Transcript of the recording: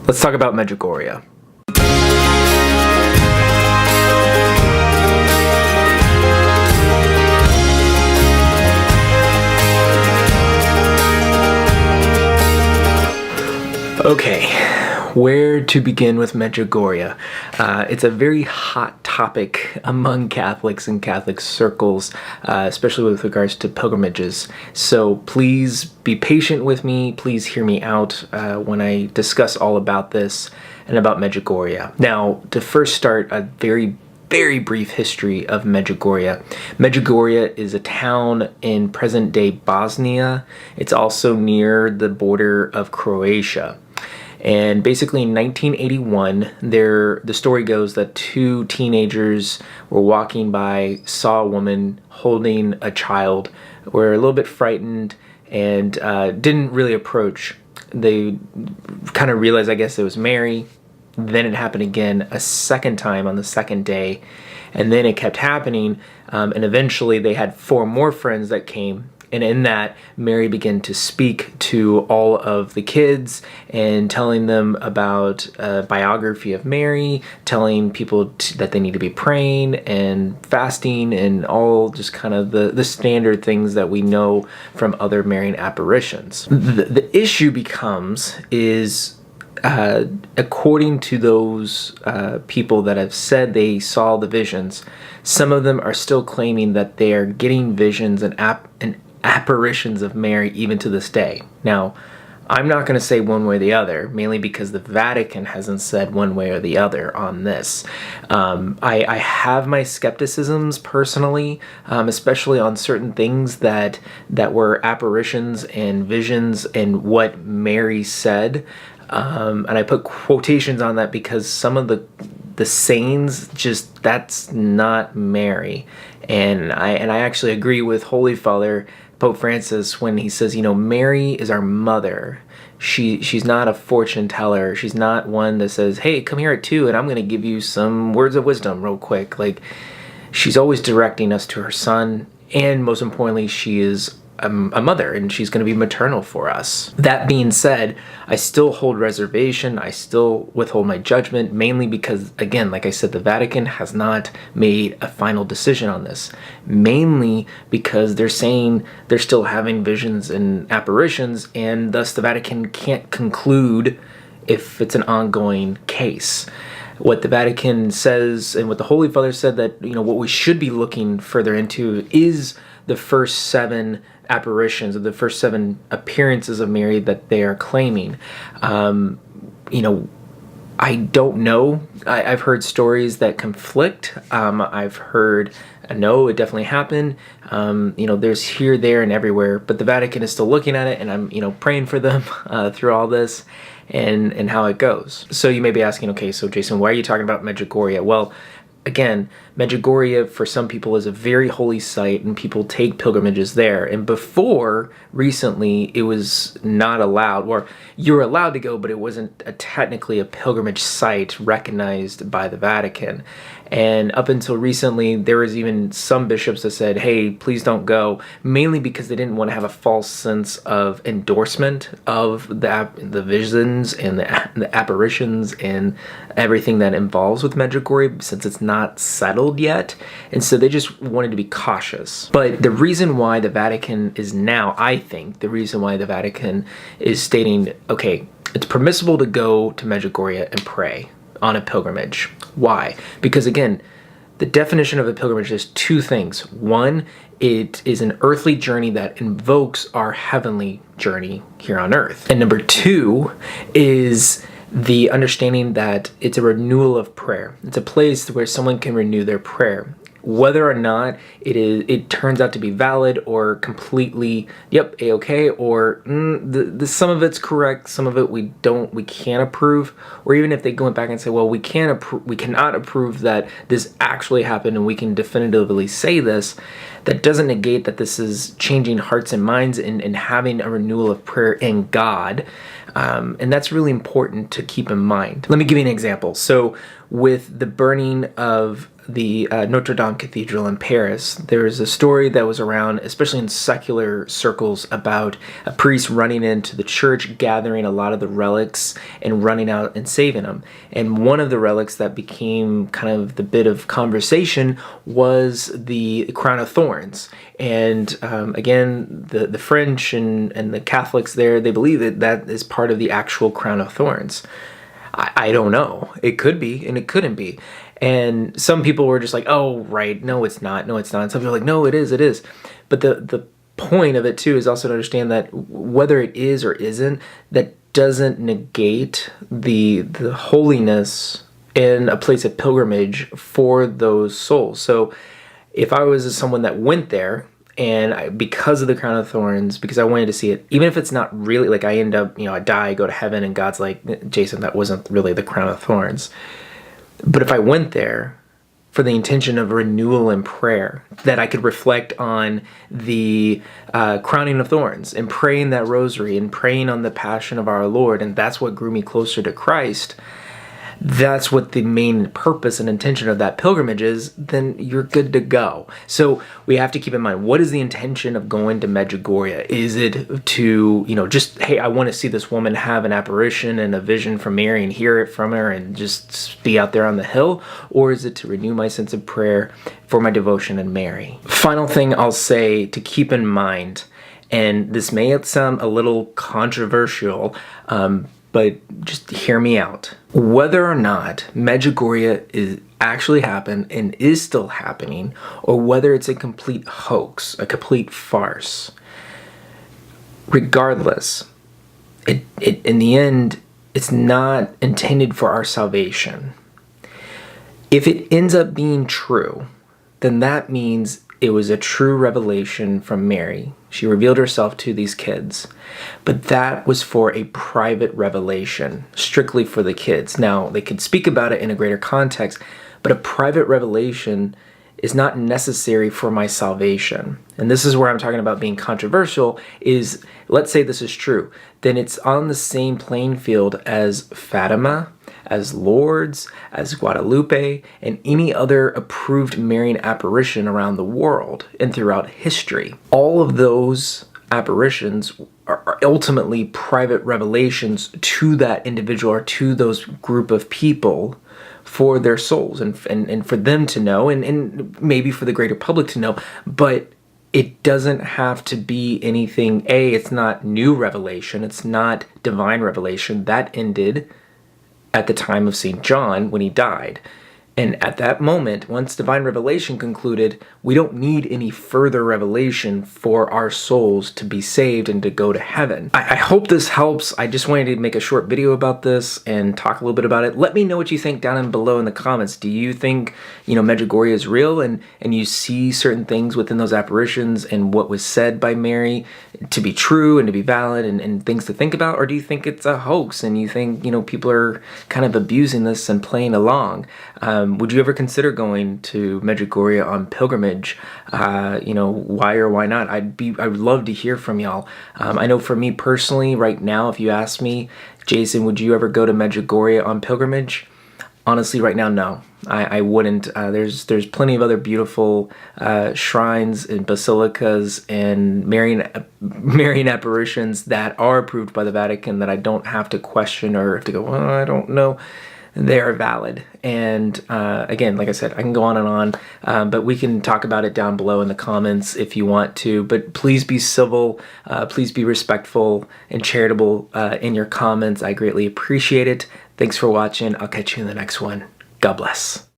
Let's talk about Medjugorje. Okay, where to begin with Medjugorje? It's a very hot topic among Catholics and Catholic circles, especially with regards to pilgrimages. So please be patient with me. Please hear me out when I discuss all about this and about Medjugorje. Now, to first start, a very brief history of Medjugorje. Medjugorje is a town in present-day Bosnia. It's also near the border of Croatia. And basically in 1981, the story goes that two teenagers were walking by, saw a woman holding a child, were a little bit frightened, and didn't really approach. They kind of realized, I guess, it was Mary. Then it happened again a second time on the second day, and then it kept happening, and eventually they had four more friends that came. And in that, Mary began to speak to all of the kids and telling them about a biography of Mary, telling people that they need to be praying and fasting and all just kind of the standard things that we know from other Marian apparitions. The issue is according to those people that have said they saw the visions, some of them are still claiming that they are getting visions and apparitions of Mary even to this day. Now, I'm not going to say one way or the other, mainly because the Vatican hasn't said one way or the other on this. I have my skepticisms personally, especially on certain things that were apparitions and visions and what Mary said. And I put quotations on that because some of the sayings, just, that's not Mary. And I actually agree with Holy Father Pope Francis when he says, Mary is our mother. She's not a fortune teller. She's not one that says, hey, come here at 2 and I'm going to give you some words of wisdom real quick. Like, she's always directing us to her son, and most importantly, she is a mother, and she's going to be maternal for us. That being said, I still hold reservation. I still withhold my judgment, mainly because, again, like I said, the Vatican has not made a final decision on this. Mainly because they're saying they're still having visions and apparitions, and thus the Vatican can't conclude if it's an ongoing case. What the Vatican says, and what the Holy Father said, that what we should be looking further into is the first 7 apparitions, of the first 7 appearances of Mary that they are claiming. I don't know. I've heard stories that conflict. I've heard, no, it definitely happened. There's here, there, and everywhere, but the Vatican is still looking at it, and I'm, praying for them through all this and how it goes. So you may be asking, okay, so Jason, why are you talking about Medjugorje? Well, again, Medjugorje for some people is a very holy site, and people take pilgrimages there. And before, recently, it was not allowed, or you were allowed to go, but it wasn't technically a pilgrimage site recognized by the Vatican. And up until recently, there was even some bishops that said, hey, please don't go, mainly because they didn't want to have a false sense of endorsement of the visions and the apparitions and everything that involves with Medjugorje, since it's not settled yet. And so they just wanted to be cautious. But the reason why the Vatican is now, I think, the reason why the Vatican is stating, okay, it's permissible to go to Medjugorje and pray on a pilgrimage. Why? Because again, the definition of a pilgrimage is 2 things. One, it is an earthly journey that invokes our heavenly journey here on earth. And number 2 is the understanding that it's a renewal of prayer. It's a place where someone can renew their prayer. Whether or not it turns out to be valid or completely, yep, a-okay, or some of it's correct, some of it we can't approve, or even if they go back and say, well, we cannot approve that this actually happened, and we can definitively say this, that doesn't negate that this is changing hearts and minds and having a renewal of prayer in God. And that's really important to keep in mind. Let me give you an example. So with the burning of the Notre Dame Cathedral in Paris, there was a story that was around, especially in secular circles, about a priest running into the church, gathering a lot of the relics and running out and saving them. And one of the relics that became kind of the bit of conversation was the crown of thorns. And again, the French and the Catholics there, they believe that that is part of the actual crown of thorns. I don't know. It could be, and it couldn't be. And some people were just like, oh, right, no, it's not. No, it's not. And some people are like, no, it is, it is. But the point of it, too, is also to understand that whether it is or isn't, that doesn't negate the holiness in a place of pilgrimage for those souls. So if I was someone that went there, and because of the crown of thorns, because I wanted to see it, even if it's not really, like I end up, I die, go to heaven, and God's like, Jason, that wasn't really the crown of thorns. But if I went there for the intention of renewal and prayer, that I could reflect on the crowning of thorns and praying that rosary and praying on the passion of our Lord, and that's what grew me closer to Christ, that's what the main purpose and intention of that pilgrimage is, then you're good to go. So we have to keep in mind, what is the intention of going to Medjugorje? Is it to, just, hey, I want to see this woman have an apparition and a vision from Mary and hear it from her and just be out there on the hill? Or is it to renew my sense of prayer for my devotion in Mary? Final thing I'll say to keep in mind, and this may sound a little controversial, but just hear me out. Whether or not Medjugorje is actually happened and is still happening, or whether it's a complete hoax, a complete farce, regardless, it in the end, it's not intended for our salvation. If it ends up being true, then that means it was a true revelation from Mary. She revealed herself to these kids. But that was for a private revelation, strictly for the kids. Now, they could speak about it in a greater context, but a private revelation is not necessary for my salvation. And this is where I'm talking about being controversial, is let's say this is true. Then it's on the same playing field as Fatima, as Lourdes, as Guadalupe, and any other approved Marian apparition around the world and throughout history. All of those apparitions are ultimately private revelations to that individual or to those group of people for their souls and for them to know and maybe for the greater public to know. But it doesn't have to be anything. It's not new revelation. It's not divine revelation. That ended at the time of St. John when he died. And at that moment, once divine revelation concluded, we don't need any further revelation for our souls to be saved and to go to heaven. I hope this helps. I just wanted to make a short video about this and talk a little bit about it. Let me know what you think down below in the comments. Do you think, Medjugorje is real and you see certain things within those apparitions and what was said by Mary to be true and to be valid and things to think about? Or do you think it's a hoax and you think, people are kind of abusing this and playing along? Would you ever consider going to Medjugorje on pilgrimage? Why or why not? I would love to hear from y'all. I know for me personally, right now, if you ask me, Jason, would you ever go to Medjugorje on pilgrimage? Honestly, right now, no. I wouldn't. There's plenty of other beautiful shrines and basilicas and Marian apparitions that are approved by the Vatican that I don't have to question or have to go, well, I don't know. They are valid. And again, like I said, I can go on and on, but we can talk about it down below in the comments if you want to. But please be civil, please be respectful and charitable in your comments. I greatly appreciate it. Thanks for watching. I'll catch you in the next one. God bless.